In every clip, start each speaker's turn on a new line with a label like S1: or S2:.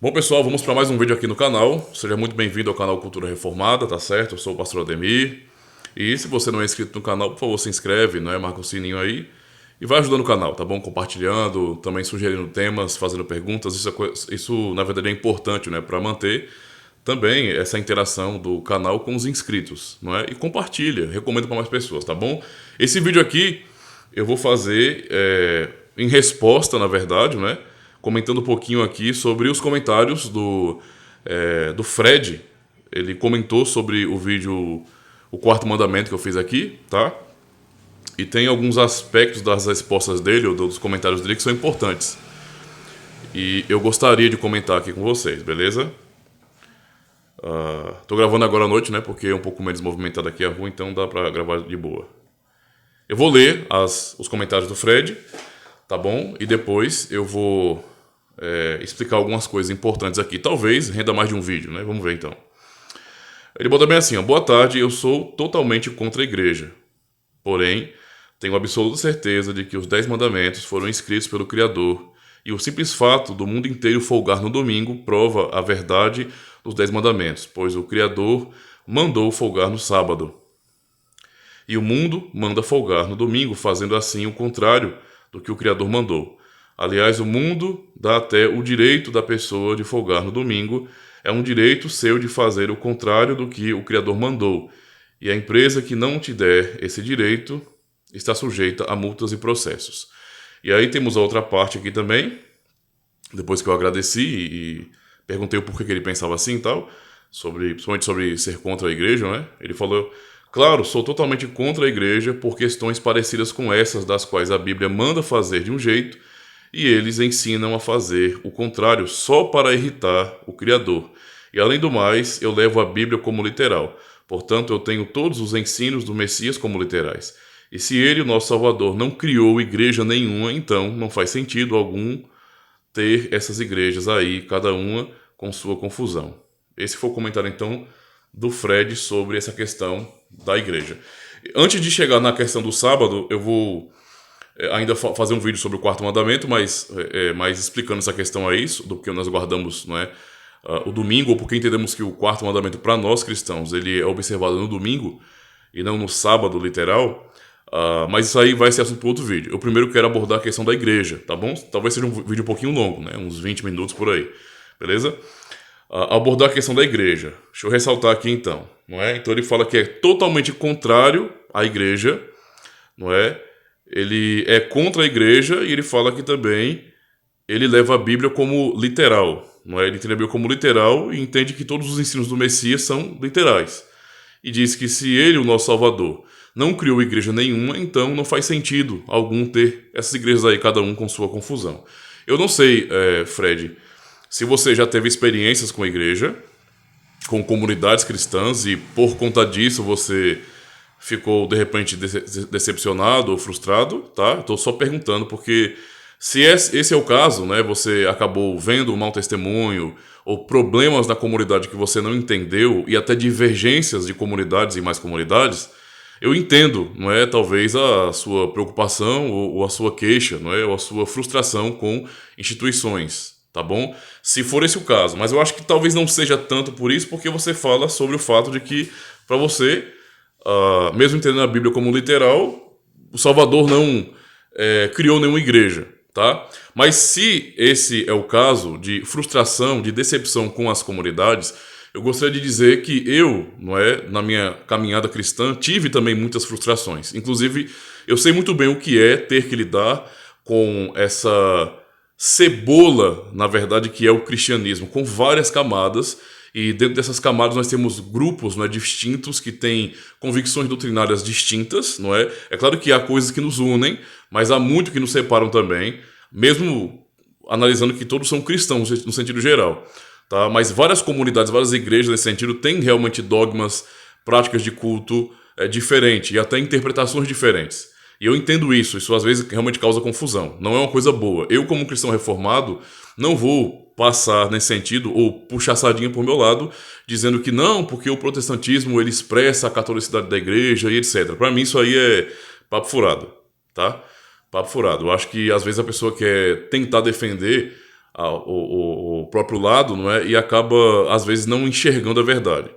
S1: Bom, pessoal, vamos para mais um vídeo aqui no canal. Seja muito bem-vindo ao canal Cultura Reformada, tá certo? Eu sou o pastor Ademir. E se você não é inscrito no canal, por favor, se inscreve, né? Marca o sininho aí e vai ajudando o canal, tá bom? Compartilhando, também sugerindo temas, fazendo perguntas. Isso na verdade, é importante, né? Para manter também essa interação do canal com os inscritos, não é? E compartilha, recomendo para mais pessoas, tá bom? Esse vídeo aqui eu vou fazer em resposta, na verdade, né? Comentando um pouquinho aqui sobre os comentários do Fred. Ele comentou sobre o vídeo, o quarto mandamento que eu fiz aqui, tá? E tem alguns aspectos das respostas dele, ou dos comentários dele, que são importantes. E eu gostaria de comentar aqui com vocês, beleza? Tô gravando agora à noite, né? Porque é um pouco menos movimentada aqui a rua, então dá pra gravar de boa. Eu vou ler os comentários do Fred, tá bom? E depois eu vou explicar algumas coisas importantes aqui. Talvez renda mais de um vídeo, né? Vamos ver então. Ele bota bem assim, ó. Boa tarde, eu sou totalmente contra a igreja. Porém, tenho absoluta certeza de que os 10 mandamentos foram escritos pelo Criador. E o simples fato do mundo inteiro folgar no domingo prova a verdade dos 10 mandamentos, pois o Criador mandou folgar no sábado. E o mundo manda folgar no domingo, fazendo assim o contrário do que o Criador mandou. Aliás, o mundo dá até o direito da pessoa de folgar no domingo. É um direito seu de fazer o contrário do que o Criador mandou. E a empresa que não te der esse direito está sujeita a multas e processos. E aí temos a outra parte aqui também, depois que eu agradeci e perguntei o porquê que ele pensava assim e tal, principalmente sobre ser contra a igreja, né? Ele falou: claro, sou totalmente contra a igreja por questões parecidas com essas das quais a Bíblia manda fazer de um jeito e eles ensinam a fazer o contrário só para irritar o Criador. E além do mais, eu levo a Bíblia como literal. Portanto, eu tenho todos os ensinos do Messias como literais. E se ele, o nosso Salvador, não criou igreja nenhuma, então não faz sentido algum ter essas igrejas aí, cada uma com sua confusão. Esse foi o comentário, então, do Fred sobre essa questão da igreja. Antes de chegar na questão do sábado, eu vou ainda fazer um vídeo sobre o quarto mandamento, mas mais explicando essa questão aí, do que nós guardamos, não é, o domingo, ou porque entendemos que o quarto mandamento para nós cristãos, ele é observado no domingo e não no sábado literal. Mas isso aí vai ser assunto para outro vídeo. Eu primeiro quero abordar a questão da igreja, tá bom? Talvez seja um vídeo um pouquinho longo, né? Uns 20 minutos por aí, beleza? Abordar a questão da igreja. Deixa eu ressaltar aqui então, não é? Então ele fala que é totalmente contrário à igreja, não é? Ele é contra a igreja e ele fala que também ele leva a Bíblia como literal, não é? Ele entende a Bíblia como literal e entende que todos os ensinos do Messias são literais. E diz que se ele, o nosso Salvador, não criou igreja nenhuma, então não faz sentido algum ter essas igrejas aí, cada um com sua confusão. Eu não sei, Fred, se você já teve experiências com a igreja, com comunidades cristãs, e por conta disso você ficou, de repente, decepcionado ou frustrado, tá? Estou só perguntando, porque se esse é o caso, né, você acabou vendo um mau testemunho ou problemas na comunidade que você não entendeu e até divergências de comunidades e mais comunidades, eu entendo, não é, talvez a sua preocupação ou a sua queixa, não é, ou a sua frustração com instituições, tá bom? Se for esse o caso, mas eu acho que talvez não seja tanto por isso, porque você fala sobre o fato de que, para você, mesmo entendendo a Bíblia como literal, o Salvador não criou nenhuma igreja, tá? Mas se esse é o caso de frustração, de decepção com as comunidades, eu gostaria de dizer que eu, não é, na minha caminhada cristã, tive também muitas frustrações. Inclusive, eu sei muito bem o que é ter que lidar com essa cebola, na verdade, que é o cristianismo, com várias camadas. E dentro dessas camadas nós temos grupos, não é, distintos, que têm convicções doutrinárias distintas, não é? É claro que há coisas que nos unem, mas há muito que nos separam também, mesmo analisando que todos são cristãos no sentido geral, tá? Mas várias comunidades, várias igrejas nesse sentido têm realmente dogmas, práticas de culto diferentes e até interpretações diferentes. E eu entendo isso às vezes realmente causa confusão. Não é uma coisa boa. Eu, como cristão reformado, não vou passar nesse sentido ou puxar a sardinha por meu lado, dizendo que não, porque o protestantismo ele expressa a catolicidade da igreja e etc. Para mim isso aí é papo furado, tá? Papo furado. Eu acho que às vezes a pessoa quer tentar defender o próprio lado, não é? E acaba, às vezes, não enxergando a verdade.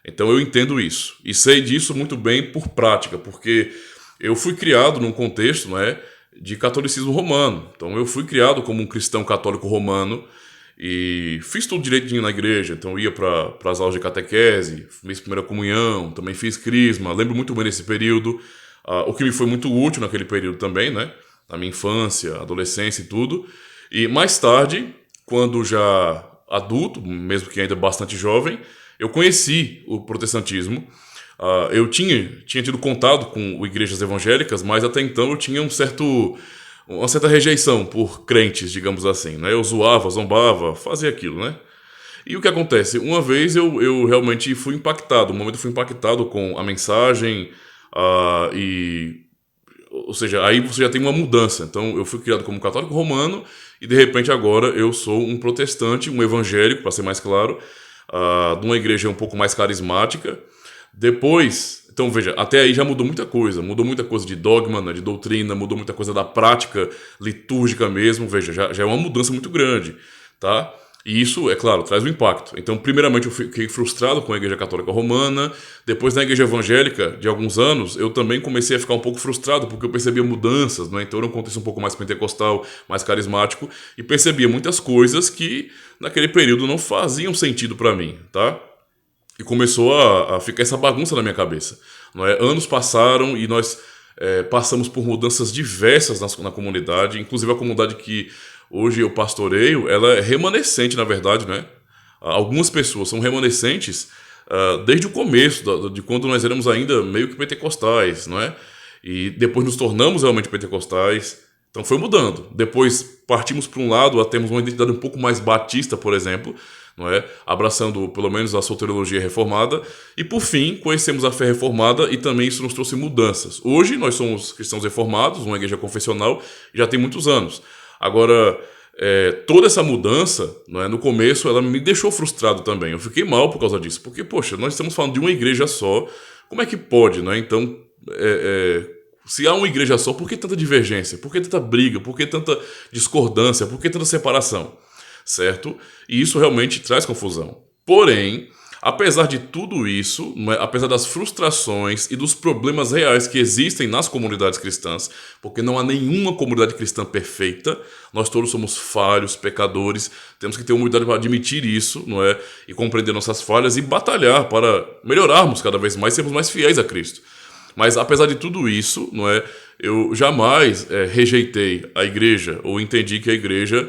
S1: Então eu entendo isso. E sei disso muito bem por prática, porque eu fui criado num contexto, não é, de catolicismo romano. Então eu fui criado como um cristão católico romano e fiz tudo direitinho na igreja. Então eu ia para as aulas de catequese, fiz primeira comunhão, também fiz crisma. Lembro muito bem desse período. O que me foi muito útil naquele período também, né? Na minha infância, adolescência e tudo. E mais tarde, quando já adulto, mesmo que ainda bastante jovem, eu conheci o protestantismo. Eu tinha tido contato com igrejas evangélicas, mas até então eu tinha uma certa rejeição por crentes, digamos assim, né? Eu zoava, zombava, fazia aquilo, né? E o que acontece? Uma vez eu realmente fui impactado, um momento eu fui impactado com a mensagem, ou seja, aí você já tem uma mudança. Então eu fui criado como católico romano e de repente agora eu sou um protestante, um evangélico, para ser mais claro, de uma igreja um pouco mais carismática. Depois, então veja, até aí já mudou muita coisa de dogma, né, de doutrina, mudou muita coisa da prática litúrgica mesmo, veja, já é uma mudança muito grande, tá? E isso, é claro, traz um impacto. Então, primeiramente eu fiquei frustrado com a Igreja Católica Romana, depois na Igreja Evangélica, de alguns anos, eu também comecei a ficar um pouco frustrado, porque eu percebia mudanças, né? Então era um contexto um pouco mais pentecostal, mais carismático, e percebia muitas coisas que naquele período não faziam sentido para mim, tá? E começou a ficar essa bagunça na minha cabeça. Não é? Anos passaram e nós passamos por mudanças diversas na comunidade, inclusive a comunidade que hoje eu pastoreio, ela é remanescente, na verdade, né? Algumas pessoas são remanescentes desde o começo, de quando nós éramos ainda meio que pentecostais, não é? E depois nos tornamos realmente pentecostais. Então foi mudando. Depois partimos para um lado, temos uma identidade um pouco mais batista, por exemplo, não é? Abraçando pelo menos a soteriologia reformada. E por fim, conhecemos a fé reformada e também isso nos trouxe mudanças. Hoje nós somos cristãos reformados, uma igreja confessional, já tem muitos anos. Agora, toda essa mudança, não é, no começo, ela me deixou frustrado também. Eu fiquei mal por causa disso. Porque, poxa, nós estamos falando de uma igreja só. Como é que pode, não é? Então, se há uma igreja só, por que tanta divergência? Por que tanta briga? Por que tanta discordância? Por que tanta separação? Certo? E isso realmente traz confusão. Porém, apesar de tudo isso, apesar das frustrações e dos problemas reais que existem nas comunidades cristãs, porque não há nenhuma comunidade cristã perfeita, nós todos somos falhos, pecadores, temos que ter humildade para admitir isso, não é? E compreender nossas falhas e batalhar para melhorarmos cada vez mais, sermos mais fiéis a Cristo. Mas apesar de tudo isso, não é? Eu jamais rejeitei a igreja ou entendi que a igreja,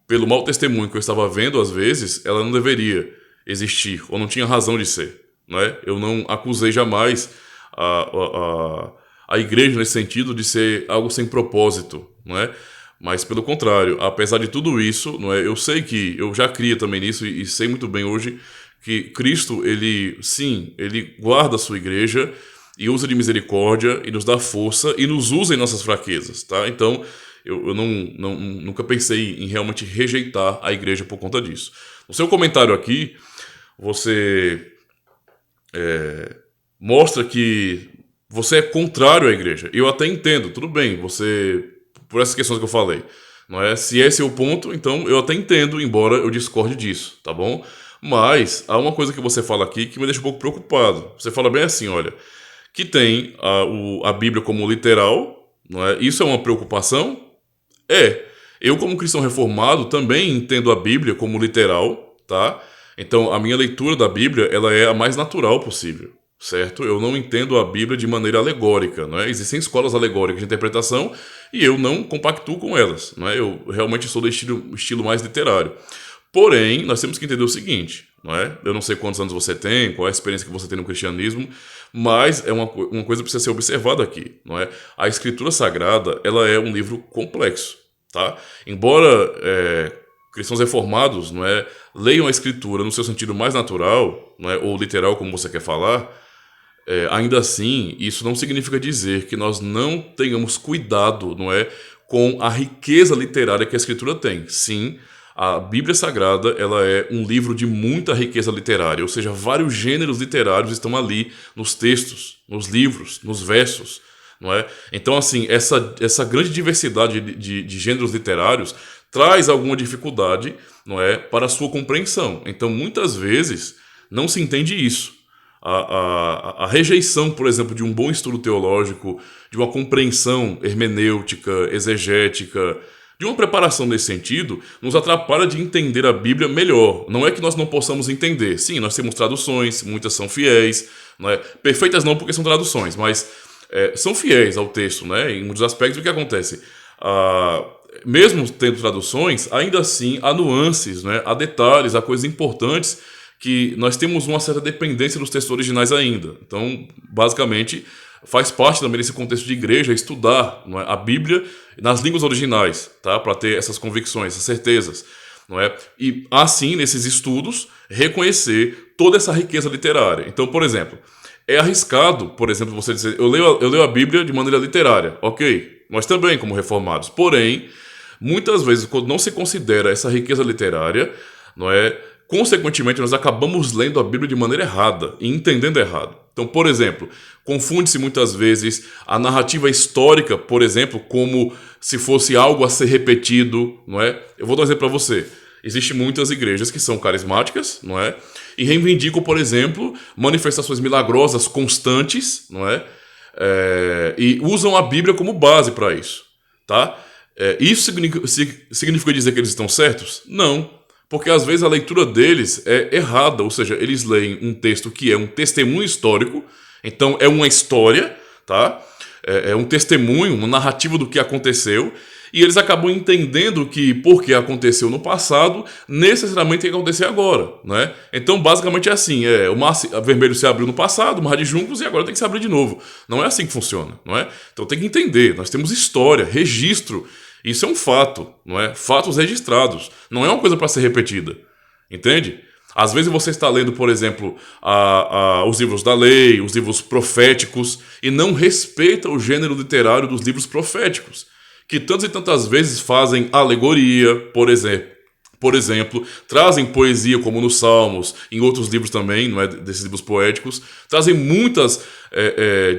S1: pelo mau testemunho que eu estava vendo às vezes, ela não deveria existir, ou não tinha razão de ser, não é? Eu não acusei jamais a igreja nesse sentido de ser algo sem propósito, não é? Mas pelo contrário, apesar de tudo isso, não é? Eu sei que eu já cria também nisso e sei muito bem hoje que Cristo, ele guarda a sua igreja e usa de misericórdia e nos dá força e nos usa em nossas fraquezas, tá? Então, eu nunca pensei em realmente rejeitar a igreja por conta disso. No seu comentário aqui, você mostra que você é contrário à igreja. Eu até entendo, tudo bem, por essas questões que eu falei, não é? Se esse é o ponto, então eu até entendo, embora eu discorde disso, tá bom? Mas há uma coisa que você fala aqui que me deixa um pouco preocupado. Você fala bem assim, olha, que tem a Bíblia como literal, não é? Isso é uma preocupação? Eu como cristão reformado também entendo a Bíblia como literal, tá? Então a minha leitura da Bíblia, ela é a mais natural possível, certo? Eu não entendo a Bíblia de maneira alegórica, não é? Existem escolas alegóricas de interpretação e eu não compactuo com elas, não é? Eu realmente sou do estilo mais literário. Porém, nós temos que entender o seguinte, não é? Eu não sei quantos anos você tem, qual é a experiência que você tem no cristianismo, mas é uma coisa que precisa ser observada aqui, não é? A Escritura Sagrada, ela é um livro complexo, tá? Embora cristãos reformados, não é, leiam a Escritura no seu sentido mais natural, não é, ou literal, como você quer falar, ainda assim, isso não significa dizer que nós não tenhamos cuidado, não é, com a riqueza literária que a Escritura tem. Sim, a Bíblia Sagrada, ela é um livro de muita riqueza literária, ou seja, vários gêneros literários estão ali nos textos, nos livros, nos versos, não é? Então, assim, essa grande diversidade de gêneros literários traz alguma dificuldade, não é, para a sua compreensão. Então, muitas vezes, não se entende isso. A rejeição, por exemplo, de um bom estudo teológico, de uma compreensão hermenêutica, exegética, de uma preparação nesse sentido, nos atrapalha de entender a Bíblia melhor. Não é que nós não possamos entender. Sim, nós temos traduções, muitas são fiéis, não é? Perfeitas não porque são traduções, mas são fiéis ao texto, né? Em muitos aspectos. O que acontece? Mesmo tendo traduções, ainda assim há nuances, né? Há detalhes, há coisas importantes que nós temos uma certa dependência dos textos originais ainda. Então, basicamente, faz parte também desse contexto de igreja estudar, não é, a Bíblia nas línguas originais, tá? Para ter essas convicções, essas certezas. Não é? E, assim, nesses estudos, reconhecer toda essa riqueza literária. Então, por exemplo, é arriscado, por exemplo, você dizer, eu leio a Bíblia de maneira literária. Ok, nós também, como reformados. Porém, muitas vezes, quando não se considera essa riqueza literária, não é? Consequentemente, nós acabamos lendo a Bíblia de maneira errada e entendendo errado. Então, por exemplo, confunde-se muitas vezes a narrativa histórica, por exemplo, como se fosse algo a ser repetido, não é? Eu vou dar um exemplo para você. Existem muitas igrejas que são carismáticas, não é? E reivindicam, por exemplo, manifestações milagrosas constantes, não é? E usam a Bíblia como base para isso, tá? Isso significa dizer que eles estão certos? Não. Porque às vezes a leitura deles é errada, ou seja, eles leem um texto que é um testemunho histórico, então é uma história, tá? É um testemunho, uma narrativa do que aconteceu, e eles acabam entendendo que porque aconteceu no passado, necessariamente tem que acontecer agora, né? Então basicamente é assim, o mar vermelho se abriu no passado, o mar de juncos, e agora tem que se abrir de novo. Não é assim que funciona, não é? Então tem que entender, nós temos história, registro. Isso é um fato, não é? Fatos registrados. Não é uma coisa para ser repetida. Entende? Às vezes você está lendo, por exemplo, os livros da lei, os livros proféticos, e não respeita o gênero literário dos livros proféticos, que tantas e tantas vezes fazem alegoria, por exemplo, trazem poesia como nos Salmos, em outros livros também, não é, desses livros poéticos, trazem muitas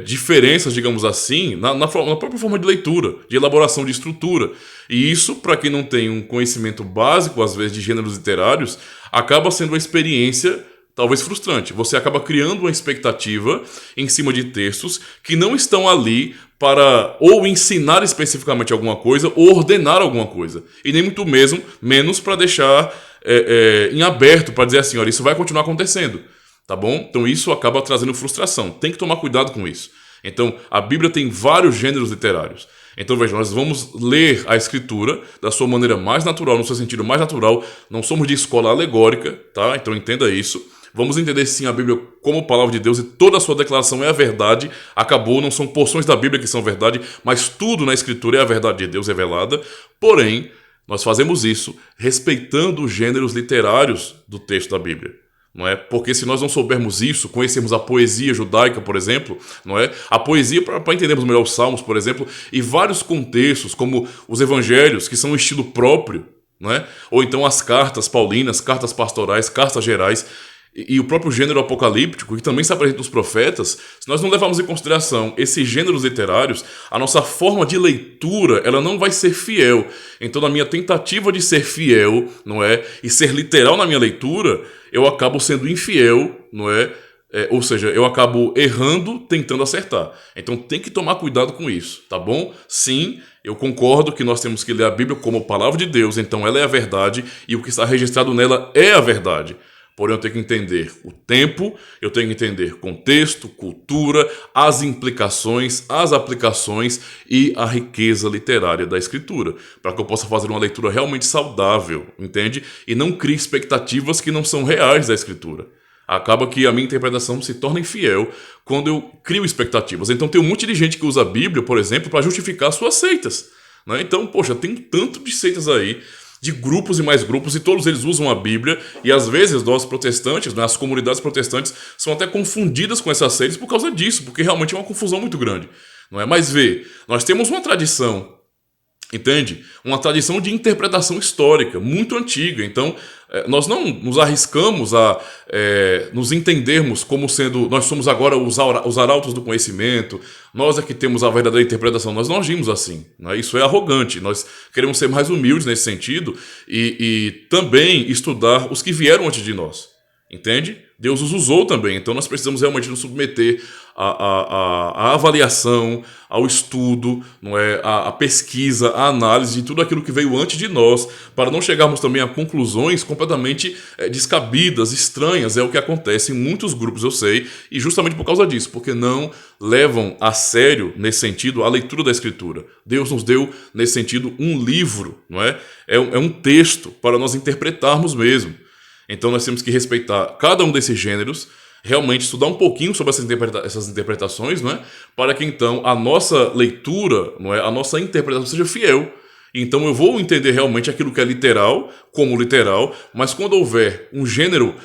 S1: diferenças, digamos assim, na própria forma de leitura, de elaboração de estrutura. E isso, para quem não tem um conhecimento básico, às vezes, de gêneros literários, acaba sendo uma experiência talvez frustrante. Você acaba criando uma expectativa em cima de textos que não estão ali para ou ensinar especificamente alguma coisa ou ordenar alguma coisa. E nem muito menos para deixar em aberto, para dizer assim, olha, isso vai continuar acontecendo. Tá bom? Então isso acaba trazendo frustração. Tem que tomar cuidado com isso. Então, a Bíblia tem vários gêneros literários. Então, veja, nós vamos ler a Escritura da sua maneira mais natural, no seu sentido mais natural. Não somos de escola alegórica, tá? Então, entenda isso. Vamos entender, sim, a Bíblia como palavra de Deus e toda a sua declaração é a verdade. Acabou, não são porções da Bíblia que são verdade, mas tudo na Escritura é a verdade de Deus revelada. Porém, nós fazemos isso respeitando os gêneros literários do texto da Bíblia. Não é? Porque se nós não soubermos isso, conhecermos a poesia judaica, por exemplo, não é? A poesia, para entendermos melhor os Salmos, por exemplo, e vários contextos, como os evangelhos, que são um estilo próprio, não é? Ou então as cartas paulinas, cartas pastorais, cartas gerais, e o próprio gênero apocalíptico, que também se apresenta nos profetas. Se nós não levarmos em consideração esses gêneros literários, a nossa forma de leitura, ela não vai ser fiel. Então, na minha tentativa de ser fiel, não é? E ser literal na minha leitura, eu acabo sendo infiel, não é? Ou seja, eu acabo errando tentando acertar. Então tem que tomar cuidado com isso, tá bom? Sim, eu concordo que nós temos que ler a Bíblia como palavra de Deus, então ela é a verdade e o que está registrado nela é a verdade. Porém, eu tenho que entender o tempo, eu tenho que entender contexto, cultura, as implicações, as aplicações e a riqueza literária da Escritura, para que eu possa fazer uma leitura realmente saudável, entende? E não crie expectativas que não são reais da Escritura. Acaba que a minha interpretação se torna infiel quando eu crio expectativas. Então tem um monte de gente que usa a Bíblia, por exemplo, para justificar suas seitas, né? Então, poxa, tem um tanto de seitas aí, de grupos e mais grupos, e todos eles usam a Bíblia, e às vezes nós protestantes, né, as comunidades protestantes, são até confundidas com essas seitas por causa disso, porque realmente é uma confusão muito grande, não é? Mas vê, nós temos uma tradição, entende? Uma tradição de interpretação histórica, muito antiga. Então, Nós não nos arriscamos a nos entendermos como sendo, nós somos agora os arautos do conhecimento, nós é que temos a verdadeira interpretação. Nós não agimos assim, né? Isso é arrogante. Nós queremos ser mais humildes nesse sentido e também estudar os que vieram antes de nós. Entende? Deus os usou também, então nós precisamos realmente nos submeter à avaliação, ao estudo, não é? À pesquisa, à análise de tudo aquilo que veio antes de nós, para não chegarmos também a conclusões completamente descabidas, estranhas. É o que acontece em muitos grupos, eu sei, e justamente por causa disso, porque não levam a sério, nesse sentido, a leitura da Escritura. Deus nos deu, nesse sentido, um livro, não é? É um texto para nós interpretarmos mesmo. Então nós temos que respeitar cada um desses gêneros, realmente estudar um pouquinho sobre essas interpretações, não é? Para que então a nossa leitura, não é? A nossa interpretação seja fiel. Então eu vou entender realmente aquilo que é literal, como literal, mas quando houver um gênero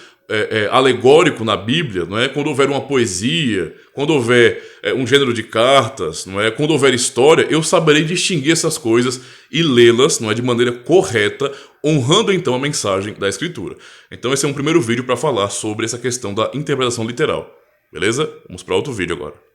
S1: alegórico na Bíblia, não é? Quando houver uma poesia, quando houver um gênero de cartas, não é? Quando houver história, eu saberei distinguir essas coisas e lê-las, não é? De maneira correta, honrando então a mensagem da Escritura. Então esse é um primeiro vídeo para falar sobre essa questão da interpretação literal. Beleza? Vamos para outro vídeo agora.